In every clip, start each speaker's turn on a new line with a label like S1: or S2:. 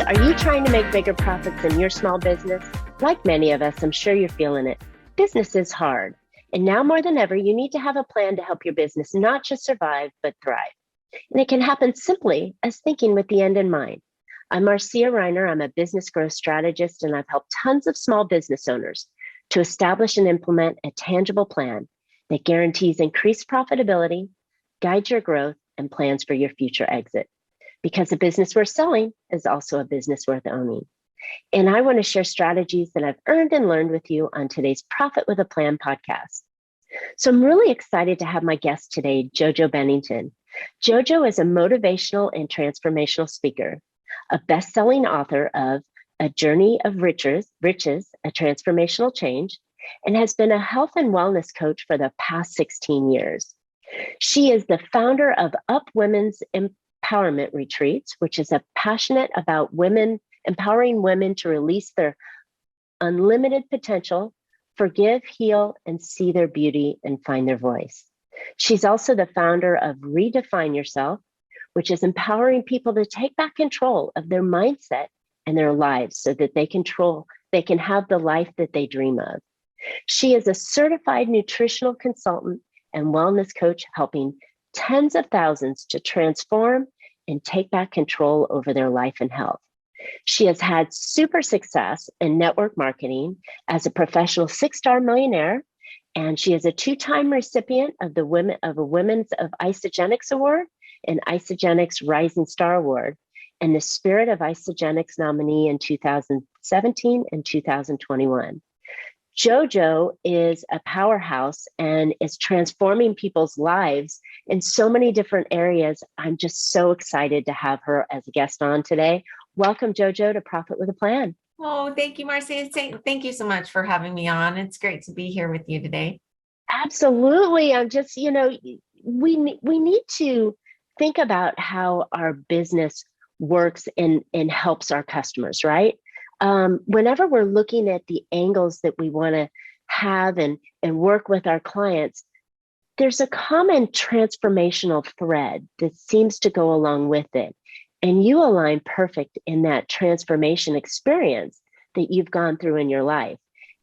S1: Are you trying to make bigger profits in your small business? Like many of us, I'm sure you're feeling it. Business is hard. And now more than ever, you need to have a plan to help your business not just survive, but thrive. And it can happen simply as thinking with the end in mind. I'm Marcia. I'm a business growth strategist, and I've helped tons of small business owners to establish and implement a tangible plan that guarantees increased profitability, guides your growth, and plans for your future exit. Because a business worth selling is also a business worth owning. And I want to share strategies that I've earned and learned with you on today's Profit with a Plan podcast. So I'm really excited to have my guest today, JoJo Bennington. JoJo is a motivational and transformational speaker, a best-selling author of A Journey of Riches, A Transformational Change, and has been a health and wellness coach for the past 16 years. She is the founder of Up Women's Empowerment Retreats, which is passionate about empowering women to release their unlimited potential, forgive, heal, and see their beauty and find their voice. She's also the founder of Redefine Yourself, which is empowering people to take back control of their mindset and their lives so that they can have the life that they dream of. She is a certified nutritional consultant and wellness coach, helping tens of thousands to transform and take back control over their life and health. She has had super success in network marketing as a professional 6-star millionaire, and she is a 2-time recipient of a Women's of Isagenix Award and Isagenix Rising Star Award, and the Spirit of Isagenix nominee in 2017 and 2021. JoJo is a powerhouse and is transforming people's lives in so many different areas. I'm just so excited to have her as a guest on today. Welcome, JoJo, to Profit with a Plan.
S2: Oh, thank you, Marcia. Thank you so much for having me on. It's great to be here with you today.
S1: Absolutely. I'm just, we need to think about how our business works and helps our customers, right? Whenever we're looking at the angles that we want to have and work with our clients, there's a common transformational thread that seems to go along with it. And you align perfect in that transformation experience that you've gone through in your life.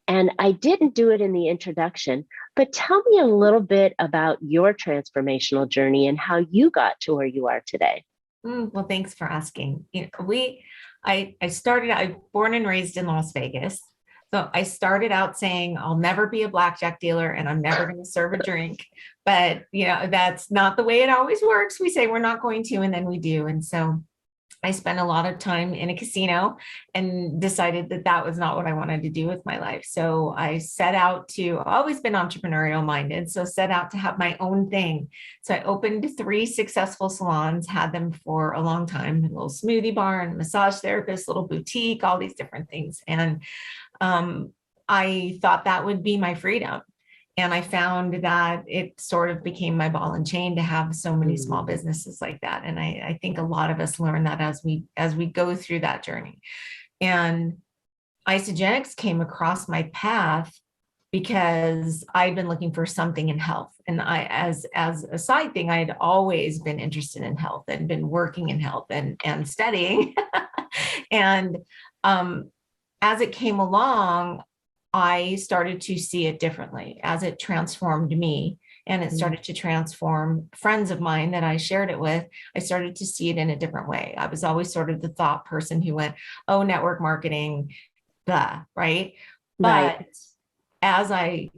S1: And I didn't do it in the introduction, but tell me a little bit about your transformational journey and how you got to where you are today.
S2: Well, thanks for asking. I was born and raised in Las Vegas. So I started out saying, I'll never be a blackjack dealer and I'm never going to serve a drink. But, that's not the way it always works. We say we're not going to, and then we do. And so I spent a lot of time in a casino and decided that was not what I wanted to do with my life. So I set out I've always been entrepreneurial minded, so set out to have my own thing. So I opened 3 successful salons, had them for a long time, a little smoothie bar and massage therapist, little boutique, all these different things. And I thought that would be my freedom. And I found that it sort of became my ball and chain to have so many small businesses like that. And I think a lot of us learn that as we go through that journey. And Isagenix came across my path because I'd been looking for something in health. And as a side thing, I had always been interested in health and been working in health and studying. And as it came along, I started to see it differently as it transformed me, and it started to transform friends of mine that I shared it with. I started to see it in a different way. I was always sort of the thought person who went, oh, network marketing, blah, right? But as I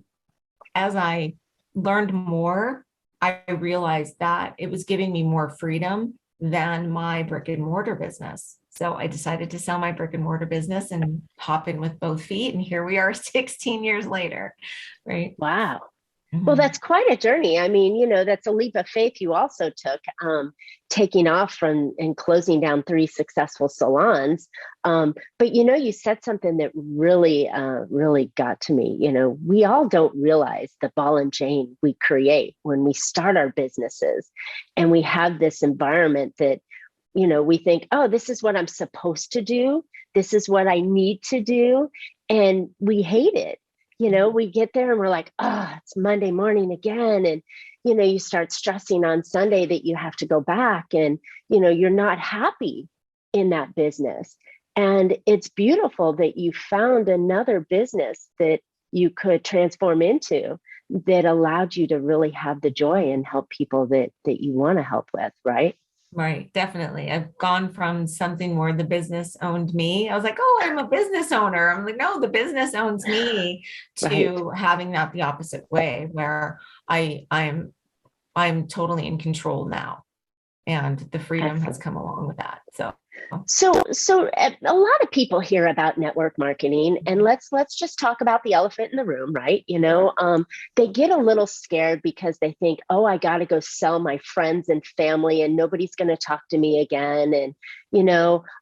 S2: learned more, I realized that it was giving me more freedom than my brick and mortar business. So I decided to sell my brick and mortar business and hop in with both feet. And here we are 16 years later, right?
S1: Wow. Well, that's quite a journey. I mean, that's a leap of faith you also took, taking off from and closing down 3 successful salons. But, you said something that really, really got to me. We all don't realize the ball and chain we create when we start our businesses. And we have this environment that, we think, oh, this is what I'm supposed to do. This is what I need to do. And we hate it. We get there and we're like, oh, it's Monday morning again. And, you start stressing on Sunday that you have to go back and, you're not happy in that business. And it's beautiful that you found another business that you could transform into that allowed you to really have the joy and help people that you want to help with, right?
S2: Right, definitely. I've gone from something where the business owned me. I was like, oh, I'm a business owner. I'm like, no, the business owns me,
S1: Right.
S2: to having that the opposite way, where I'm totally in control now. And the freedom has
S1: Excellent.
S2: come along with that. So
S1: So a lot of people hear about network marketing, and let's just talk about the elephant in the room, right?
S2: sure.
S1: They get a little scared because they think, oh, I got to go sell my friends and family, and nobody's going to talk to me again, and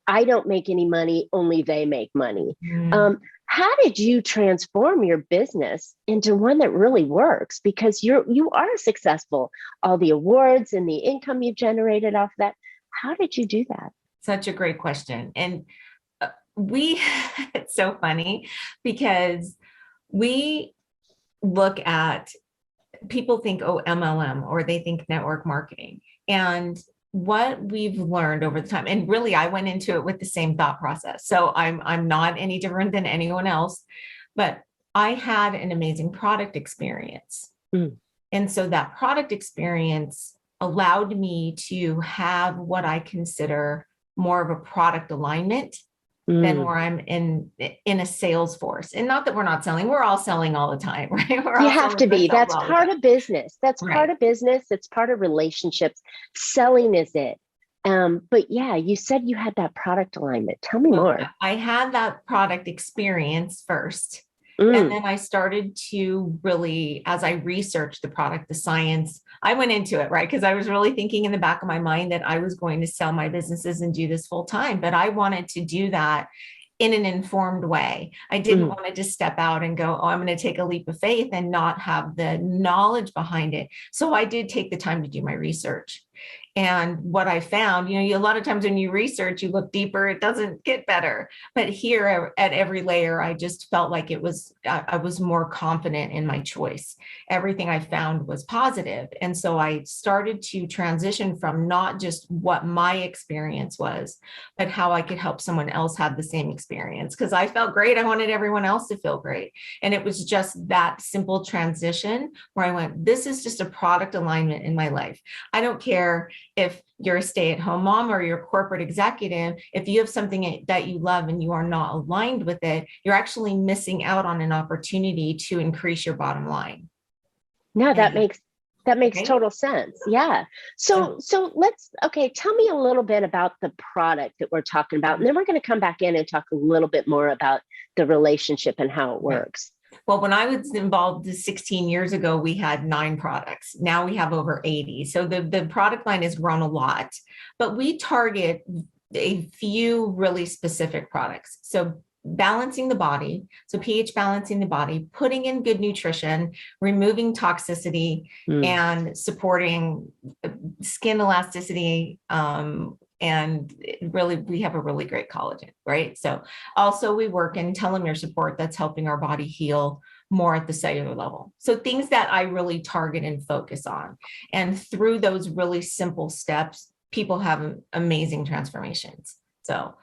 S1: I don't make any money, only they make money.
S2: Mm.
S1: How did you transform your business into one that really works? Because you are successful, all the awards and the income you've generated off that. How did you do that?
S2: Such a great question. And it's so funny because we look at, people think, oh, MLM, or they think network marketing. And what we've learned over the time, and really I went into it with the same thought process. So I'm not any different than anyone else, but I had an amazing product experience.
S1: Mm.
S2: And so that product experience allowed me to have what I consider more of a product alignment than where I'm in a sales force. And not that we're not selling, we're all selling all the time, right? We're
S1: You
S2: all
S1: have to
S2: selling
S1: be.
S2: ourselves
S1: That's
S2: all the
S1: part
S2: time.
S1: of business. That's part
S2: Right.
S1: of business. It's part of relationships. Selling is it. But yeah, you said you had that product alignment. Tell me
S2: Well,
S1: more.
S2: I had that product experience first. And
S1: Mm.
S2: then I started to really, as I researched the product, the science, I went into it, right? Because I was really thinking in the back of my mind that I was going to sell my businesses and do this full time, but I wanted to do that in an informed way. I didn't
S1: Mm.
S2: want to just step out and go, oh, I'm going to take a leap of faith and not have the knowledge behind it. So I did take the time to do my research. And what I found, a lot of times when you research, you look deeper, it doesn't get better. But here at every layer, I just felt like I was more confident in my choice. Everything I found was positive. And so I started to transition from not just what my experience was, but how I could help someone else have the same experience. Because I felt great. I wanted everyone else to feel great. And it was just that simple transition where I went, this is just a product alignment in my life. I don't care if you're a stay-at-home mom or you're a corporate executive. If you have something that you love and you are not aligned with it, you're actually missing out on an opportunity to increase your bottom line.
S1: No, that
S2: And,
S1: makes
S2: right?
S1: total sense. Yeah. So tell me a little bit about the product that we're talking about, and then we're going to come back in and talk a little bit more about the relationship and how it works.
S2: Well, when I was involved 16 years ago, we had 9 products. Now we have over 80. So the product line has grown a lot, but we target a few really specific products. So balancing the body, so pH balancing the body, putting in good nutrition, removing toxicity, and supporting skin elasticity, and really, we have a really great collagen, right? So also we work in telomere support that's helping our body heal more at the cellular level. So things that I really target and focus on. And through those really simple steps, people have amazing transformations. So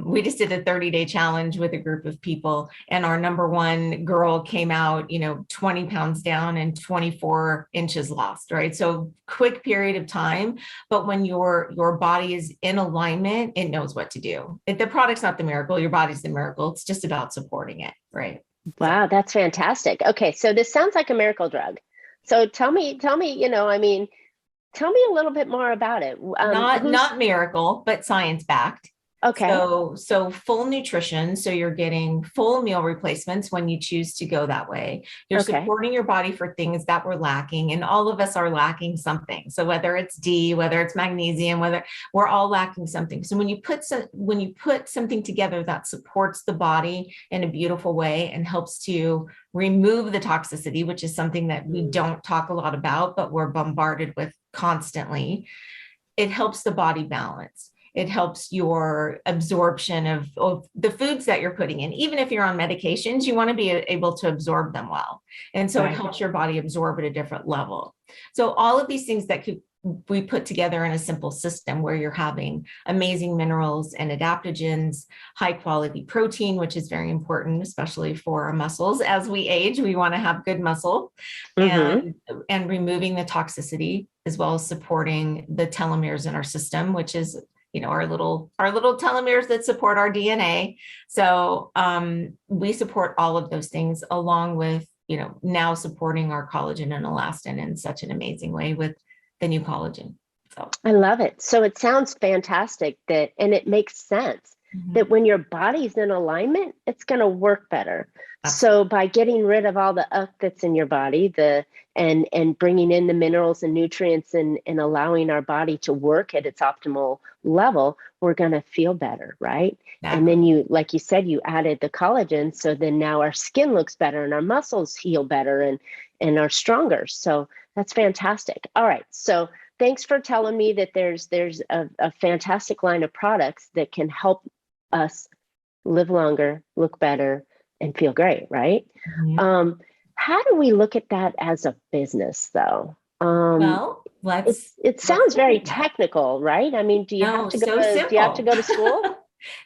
S2: we just did a 30-day challenge with a group of people, and our number one girl came out, 20 pounds down and 24 inches lost, right? So quick period of time, but when your body is in alignment, it knows what to do. The product's not the miracle, your body's the miracle. It's just about supporting it, right?
S1: Wow, that's fantastic. Okay, so this sounds like a miracle drug. So tell me, tell me a little bit more about it.
S2: Not miracle, but science backed.
S1: Okay.
S2: So full nutrition. So you're getting full meal replacements when you choose to go that way. You're supporting your body for things that we're lacking, and all of us are lacking something. So whether it's D, whether it's magnesium, whether we're all lacking something. So when you put something together that supports the body in a beautiful way and helps to remove the toxicity, which is something that we don't talk a lot about, but we're bombarded with constantly, it helps the body balance. It helps your absorption of the foods that you're putting in. Even if you're on medications, you want to be able to absorb them well. And so it helps your body absorb at a different level. So all of these things that we put together in a simple system where you're having amazing minerals and adaptogens, high quality protein, which is very important, especially for our muscles. As we age, we want to have good muscle, and removing the toxicity, as well as supporting the telomeres in our system, which is, our little telomeres that support our DNA. So we support all of those things, along with, now supporting our collagen and elastin in such an amazing way with the new collagen. So
S1: I love it. So it sounds fantastic and it makes sense that when your body's in alignment, it's going to work better. Absolutely. So by getting rid of all the that's in your body, and bringing in the minerals and nutrients and allowing our body to work at its optimal level, we're going to feel better, right? Exactly. And then like you said, you added the collagen. So then now our skin looks better and our muscles heal better and are stronger. So that's fantastic. All right. So thanks for telling me that there's a fantastic line of products that can help us live longer, look better, and feel great, right? How do we look at that as a business, though?
S2: Well,
S1: it sounds very technical, right? I mean, do you have to go to school?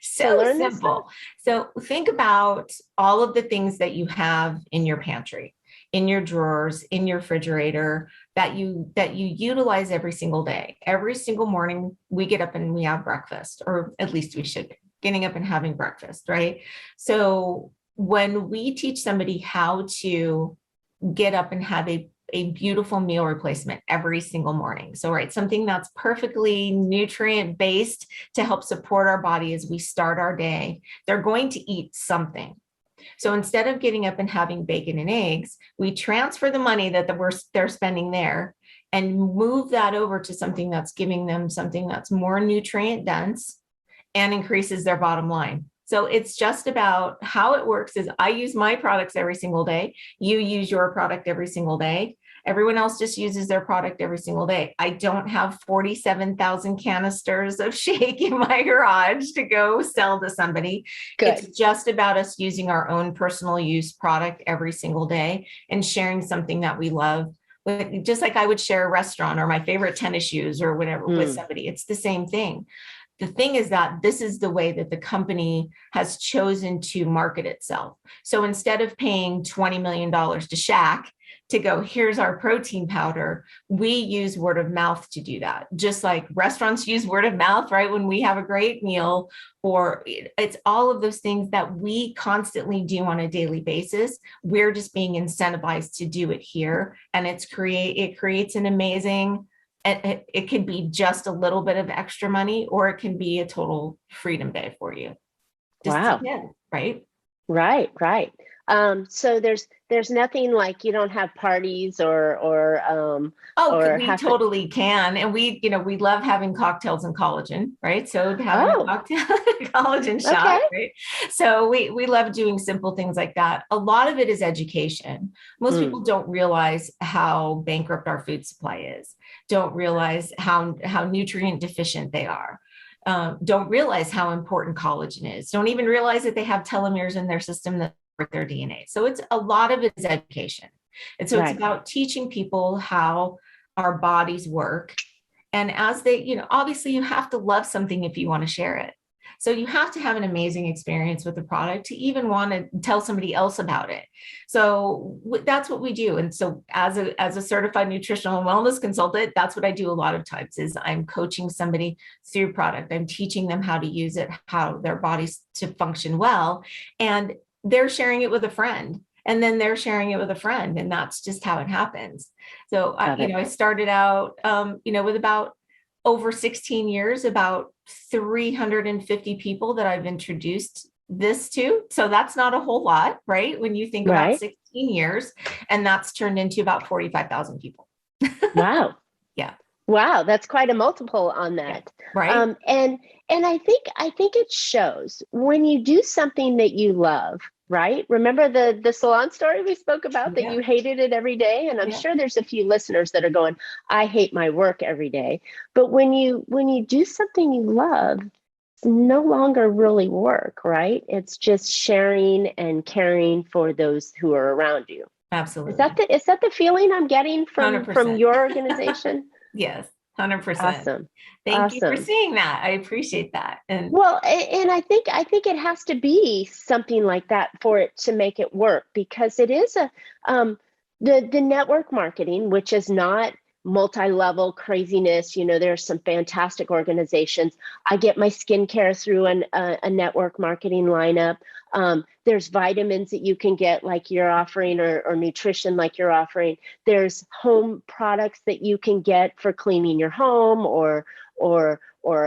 S2: So simple. So think about all of the things that you have in your pantry, in your drawers, in your refrigerator, that you utilize every single day. Every single morning we get up and we have breakfast, or at least we should be getting up and having breakfast, right? So when we teach somebody how to get up and have a beautiful meal replacement every single morning. So, right, something that's perfectly nutrient based to help support our body as we start our day, they're going to eat something. So instead of getting up and having bacon and eggs, we transfer the money that they're spending there and move that over to something that's giving them something that's more nutrient dense and increases their bottom line. So it's just about how it works is I use my products every single day. You use your product every single day. Everyone else just uses their product every single day. I don't have 47,000 canisters of shake in my garage to go sell to somebody. Good. It's just about us using our own personal use product every single day and sharing something that we love. Just like I would share a restaurant or my favorite tennis shoes or whatever with somebody. It's the same thing. The thing is that this is the way that the company has chosen to market itself. So instead of paying $20 million to Shack to go, here's our protein powder, we use word of mouth to do that. Just like restaurants use word of mouth, right? When we have a great meal, or it's all of those things that we constantly do on a daily basis. We're just being incentivized to do it here. And it creates an amazing, it could be just a little bit of extra money, or it can be a total freedom day for you.
S1: Wow.
S2: Right?
S1: Right. So there's nothing like you don't have parties or
S2: we totally can. And we love having cocktails and collagen, right? So having a cocktail collagen shot, right? So we love doing simple things like that. A lot of it is education. Most people don't realize how bankrupt our food supply is, don't realize how nutrient deficient they are. Don't realize how important collagen is, don't even realize that they have telomeres in their system that support their DNA. So it's a lot of it is education. And so it's about teaching people how our bodies work. And as they, obviously you have to love something if you want to share it. So you have to have an amazing experience with the product to even want to tell somebody else about it. So that's what we do. And so as a certified nutritional and wellness consultant, that's what I do a lot of times is I'm coaching somebody through product. I'm teaching them how to use it, how their bodies to function well. And they're sharing it with a friend. And then they're sharing it with a friend. And that's just how it happens. So, I started out, with about over 16 years, about 350 people that I've introduced this to. So that's not a whole lot, right? When you think about 16 years, and that's turned into about 45,000 people.
S1: Wow.
S2: Yeah.
S1: Wow. That's quite a multiple on that.
S2: Yeah. Right.
S1: And I think it shows when you do something that you love, right? Remember the salon story we spoke about that you hated it every day? And I'm sure there's a few listeners that are going, I hate my work every day. But when you do something you love, it's no longer really work, right? It's just sharing and caring for those who are around you.
S2: Absolutely.
S1: Is that the feeling I'm getting from
S2: 100%.
S1: your organization?
S2: Yes. 100%.
S1: Awesome.
S2: Thank you for
S1: Awesome.
S2: seeing that. I appreciate that. And
S1: Well, and I think it has to be something like that for it to make it work, because it is um the network marketing, which is not multi-level craziness. There's some fantastic organizations. I get my skincare through a network marketing lineup. There's vitamins that you can get like you're offering, or nutrition like you're offering. There's home products that you can get for cleaning your home, or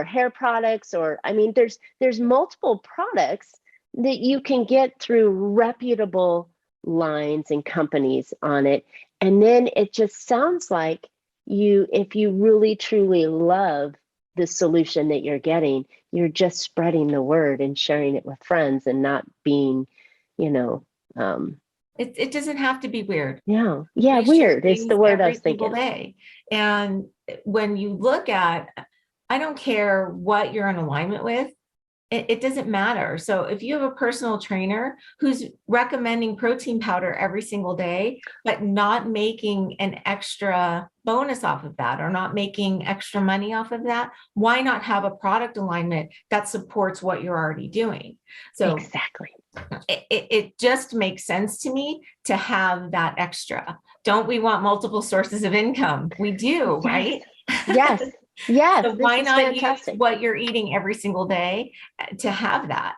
S1: hair products, or I mean, there's multiple products that you can get through reputable lines and companies on it. And then it just sounds like if you really truly love the solution that you're getting, you're just spreading the word and sharing it with friends, and not being, you know,
S2: it doesn't have to be weird.
S1: yeah,
S2: We share
S1: weird is the
S2: things
S1: word I
S2: every
S1: was
S2: single
S1: thinking.
S2: day. And when you look at, I don't care what you're in alignment with, it doesn't matter. So if you have a personal trainer who's recommending protein powder every single day, but not making an extra bonus off of that, or not making extra money off of that, why not have a product alignment that supports what you're already doing? So
S1: Exactly.
S2: it just makes sense to me to have that extra. Don't we want multiple sources of income? We do, right?
S1: Yes. Yes.
S2: So
S1: This
S2: why
S1: is
S2: not use
S1: fantastic.
S2: what you're eating every single day to have that?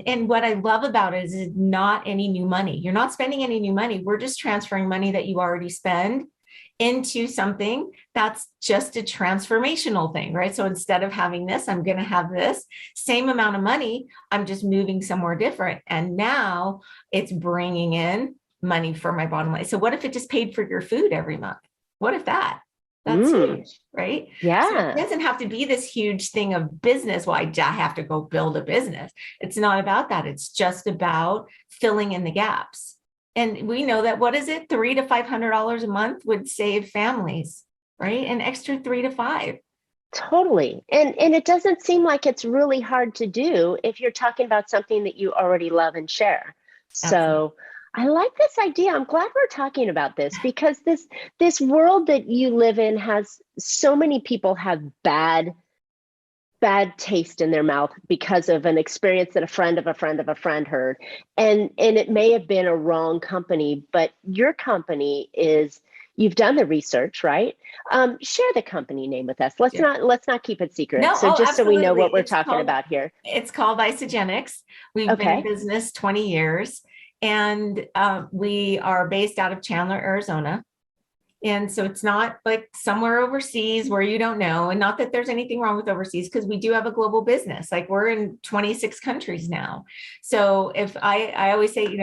S2: And what I love about it is it's not any new money. You're not spending any new money. We're just transferring money that you already spend into something that's just a transformational thing, right? So instead of having this, I'm going to have this same amount of money. I'm just moving somewhere different. And now it's bringing in money for my bottom line. So what if it just paid for your food every month? What if that? That's huge, right? So it
S1: Yeah.
S2: doesn't have to be this huge thing of business. Well, I have to go build a business. It's not about that. It's just about filling in the gaps. And we know that, what is it? $300 to $500 a month would save families, right? An extra 3 to 5.
S1: Totally. And it doesn't seem like it's really hard to do if you're talking about something that you already love and share.
S2: Absolutely.
S1: So I like this idea. I'm glad we're talking about this, because this world that you live in has so many people have bad taste in their mouth because of an experience that a friend of a friend of a friend heard. And it may have been a wrong company, but your company is, you've done the research, right? Share the company name with us. Let's
S2: Sure.
S1: not keep it secret.
S2: No,
S1: So
S2: oh,
S1: just so we know
S2: absolutely.
S1: what we're talking about here.
S2: It's called Isagenix. We've been in
S1: Okay.
S2: business 20 years, and we are based out of Chandler, Arizona. And so it's not like somewhere overseas where you don't know. And not that there's anything wrong with overseas, because we do have a global business. Like, we're in 26 countries now. So if I always say,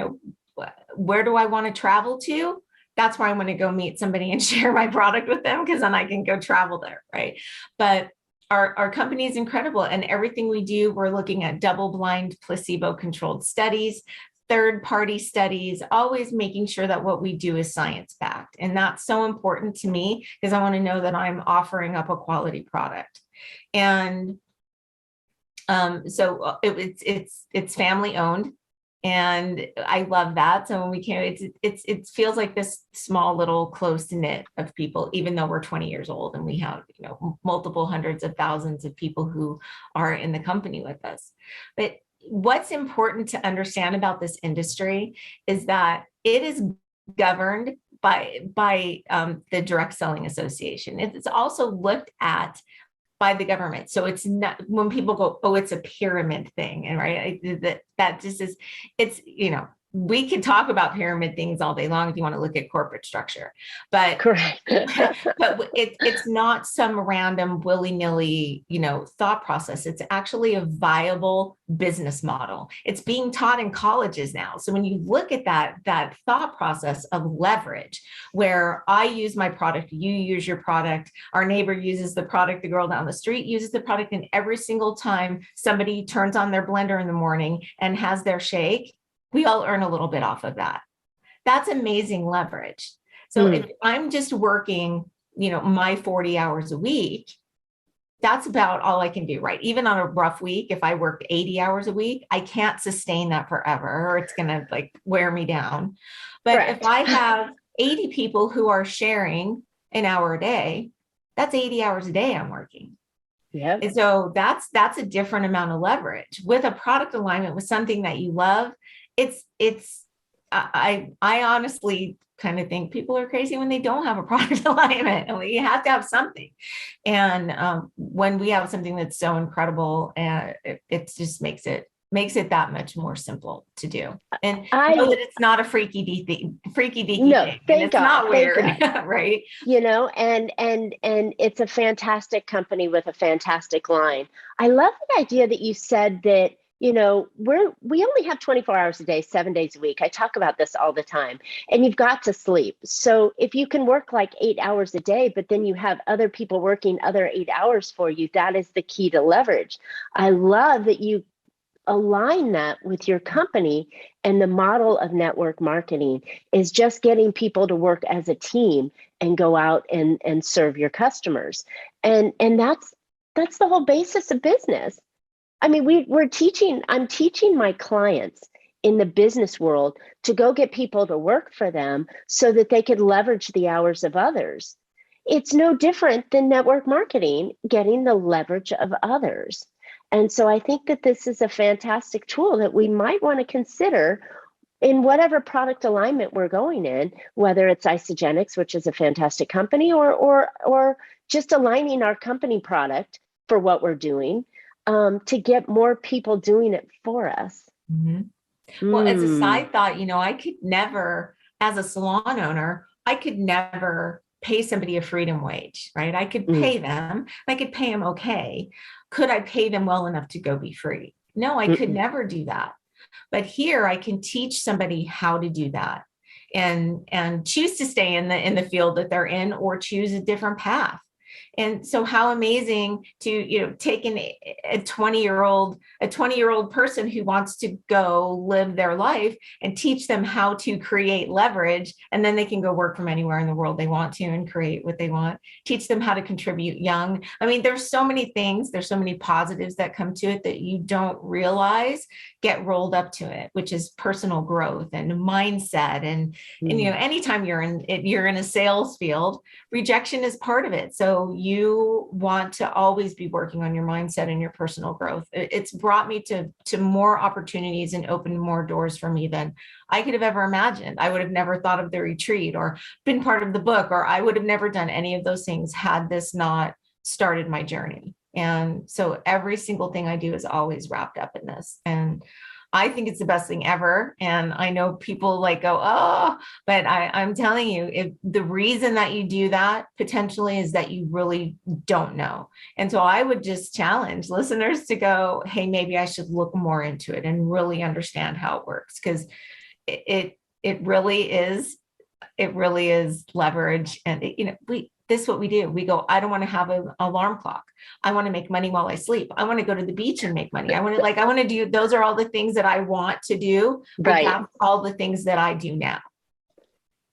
S2: where do I want to travel to? That's where I want to go meet somebody and share my product with them, because then I can go travel there, right? But our company is incredible. And everything we do, we're looking at double-blind, placebo-controlled studies, third-party studies, always making sure that what we do is science-backed. And that's so important to me, because I want to know that I'm offering up a quality product. And so it's family owned. And I love that. So when we came, it feels like this small little close knit of people, even though we're 20 years old and we have, multiple hundreds of thousands of people who are in the company with us. But what's important to understand about this industry is that it is governed by the Direct Selling Association. It's also looked at by the government. So it's not, when people go, oh, it's a pyramid thing. And right, that just is, it's, we can talk about pyramid things all day long if you want to look at corporate structure, but
S1: Correct.
S2: but it's not some random willy-nilly, thought process. It's actually a viable business model. It's being taught in colleges now. So when you look at that thought process of leverage, where I use my product, you use your product, our neighbor uses the product, the girl down the street uses the product, and every single time somebody turns on their blender in the morning and has their shake, we all earn a little bit off of that. That's amazing leverage. So if I'm just working, my 40 hours a week, that's about all I can do, right? Even on a rough week, if I work 80 hours a week, I can't sustain that forever, or it's going to wear me down. But
S1: Correct.
S2: if I have 80 people who are sharing an hour a day, that's 80 hours a day I'm working.
S1: Yep.
S2: And so that's a different amount of leverage. With a product alignment, with something that you love, I honestly kind of think people are crazy when they don't have a product alignment. You have to have something. And when we have something that's so incredible, it just makes it that much more simple to do. And know that it's not a freaky deaky thing.
S1: No,
S2: And
S1: thank
S2: it's
S1: God,
S2: not weird,
S1: thank God.
S2: right?
S1: And it's a fantastic company with a fantastic line. I love the idea that you said that, we only have 24 hours a day, 7 days a week. I talk about this all the time, and you've got to sleep. So if you can work like 8 hours a day, but then you have other people working other 8 hours for you, that is the key to leverage. I love that you align that with your company, and the model of network marketing is just getting people to work as a team and go out and serve your customers. And that's the whole basis of business. I mean, I'm teaching my clients in the business world to go get people to work for them so that they could leverage the hours of others. It's no different than network marketing, getting the leverage of others. And so I think that this is a fantastic tool that we might want to consider in whatever product alignment we're going in, whether it's Isagenix, which is a fantastic company, or just aligning our company product for what we're doing, to get more people doing it for us.
S2: Mm-hmm. Well, as a side thought, I could never, as a salon owner, I could never pay somebody a freedom wage, right? I could pay them, I could pay them okay. Could I pay them well enough to go be free? No, I could never do that. But here I can teach somebody how to do that and choose to stay in the field that they're in, or choose a different path. And so how amazing to, take a 20-year-old person who wants to go live their life and teach them how to create leverage. And then they can go work from anywhere in the world they want to and create what they want, teach them how to contribute young. I mean, there's so many things, there's so many positives that come to it that you don't realize get rolled up to it, which is personal growth and mindset. And anytime you're in a sales field, rejection is part of it. So you want to always be working on your mindset and your personal growth. It's brought me to more opportunities and opened more doors for me than I could have ever imagined. I would have never thought of the retreat or been part of the book, or I would have never done any of those things had this not started my journey. And so every single thing I do is always wrapped up in this. And I think it's the best thing ever. And I know people go, oh, but I'm telling you, if the reason that you do that potentially is that you really don't know. And so I would just challenge listeners to go, hey, maybe I should look more into it and really understand how it works. Because it really is leverage. And this is what we do. We go, I don't want to have an alarm clock. I want to make money while I sleep. I want to go to the beach and make money. I want to do, those are all the things that I want to do. Right. That's all the things that I do now.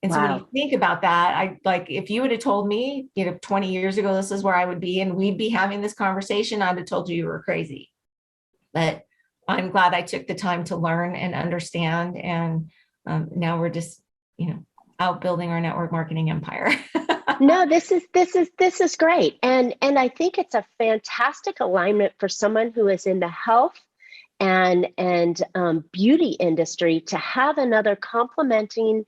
S2: And so when you think about that, if you would have told me, 20 years ago, this is where I would be, and we'd be having this conversation, I'd have told you were crazy. But I'm glad I took the time to learn and understand. And now we're just, out building our network marketing empire.
S1: No, this is great. And I think it's a fantastic alignment for someone who is in the health and beauty industry to have another complementing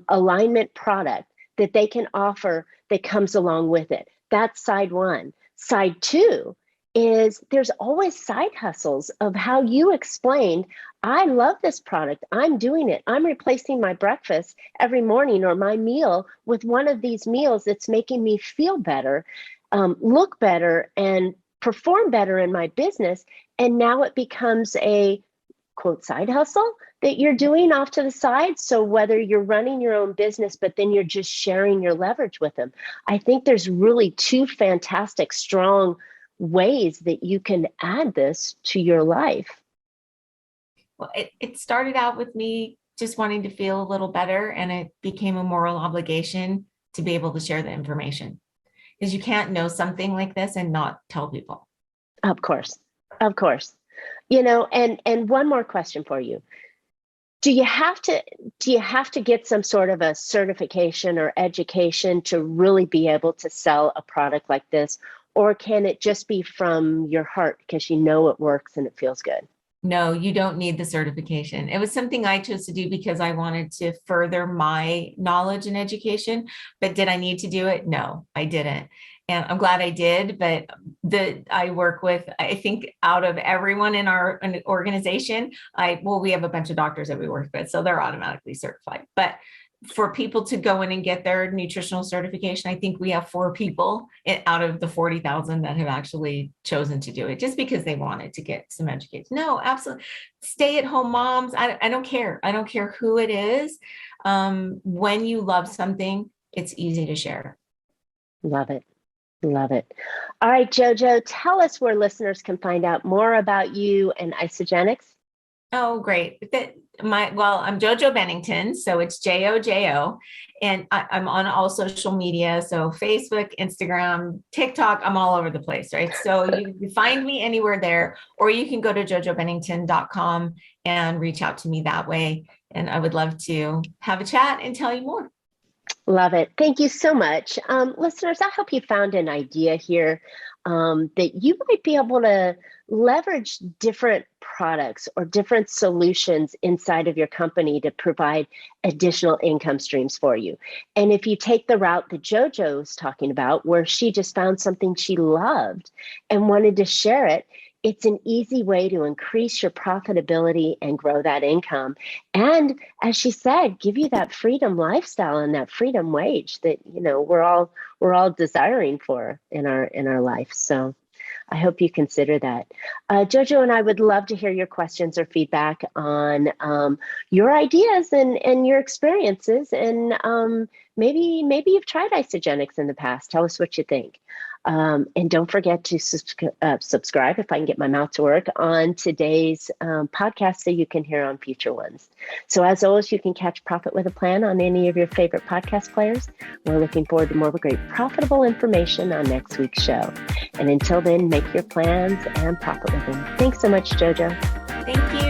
S1: alignment product that they can offer that comes along with it. That's side one. Side two is there's always side hustles of how you explained, I love this product. I'm doing it. I'm replacing my breakfast every morning or my meal with one of these meals that's making me feel better, look better, and perform better in my business. And now it becomes a quote side hustle that you're doing off to the side. So whether you're running your own business, but then you're just sharing your leverage with them. I think there's really two fantastic, strong ways that you can add this to your life.
S2: Well, it started out with me just wanting to feel a little better, and it became a moral obligation to be able to share the information, because you can't know something like this and not tell people.
S1: Of course. And one more question for you. Do you have to get some sort of a certification or education to really be able to sell a product like this? Or can it just be from your heart because you know it works and it feels good?
S2: No, you don't need the certification. It was something I chose to do because I wanted to further my knowledge and education. But did I need to do it? No, I didn't. And I'm glad I did. But I work with, I think out of everyone in our organization, we have a bunch of doctors that we work with, so they're automatically certified. But for people to go in and get their nutritional certification, I think we have 4 people out of the 40,000 that have actually chosen to do it just because they wanted to get some education. No, absolutely. Stay at home moms. I don't care. I don't care who it is. When you love something, it's easy to share.
S1: Love it. Love it. All right, JoJo, tell us where listeners can find out more about you and Isagenix.
S2: Oh, great. I'm JoJo Bennington, so it's JoJo, and I'm on all social media. So Facebook, Instagram, TikTok, I'm all over the place, right? So you can find me anywhere there, or you can go to jojobennington.com and reach out to me that way. And I would love to have a chat and tell you more.
S1: Love it. Thank you so much. Listeners, I hope you found an idea here that you might be able to leverage different products or different solutions inside of your company to provide additional income streams for you. And if you take the route that JoJo was talking about, where she just found something she loved and wanted to share it, it's an easy way to increase your profitability and grow that income. And as she said, give you that freedom lifestyle and that freedom wage that, you know, we're all desiring for in our life. So I hope you consider that. JoJo and I would love to hear your questions or feedback on your ideas and your experiences. And maybe you've tried Isagenix in the past. Tell us what you think. And don't forget to subscribe, if I can get my mouth to work, on today's podcast so you can hear on future ones. So as always, you can catch Profit with a Plan on any of your favorite podcast players. We're looking forward to more great profitable information on next week's show. And until then, make your plans and profit with them. Thanks so much, JoJo.
S2: Thank you.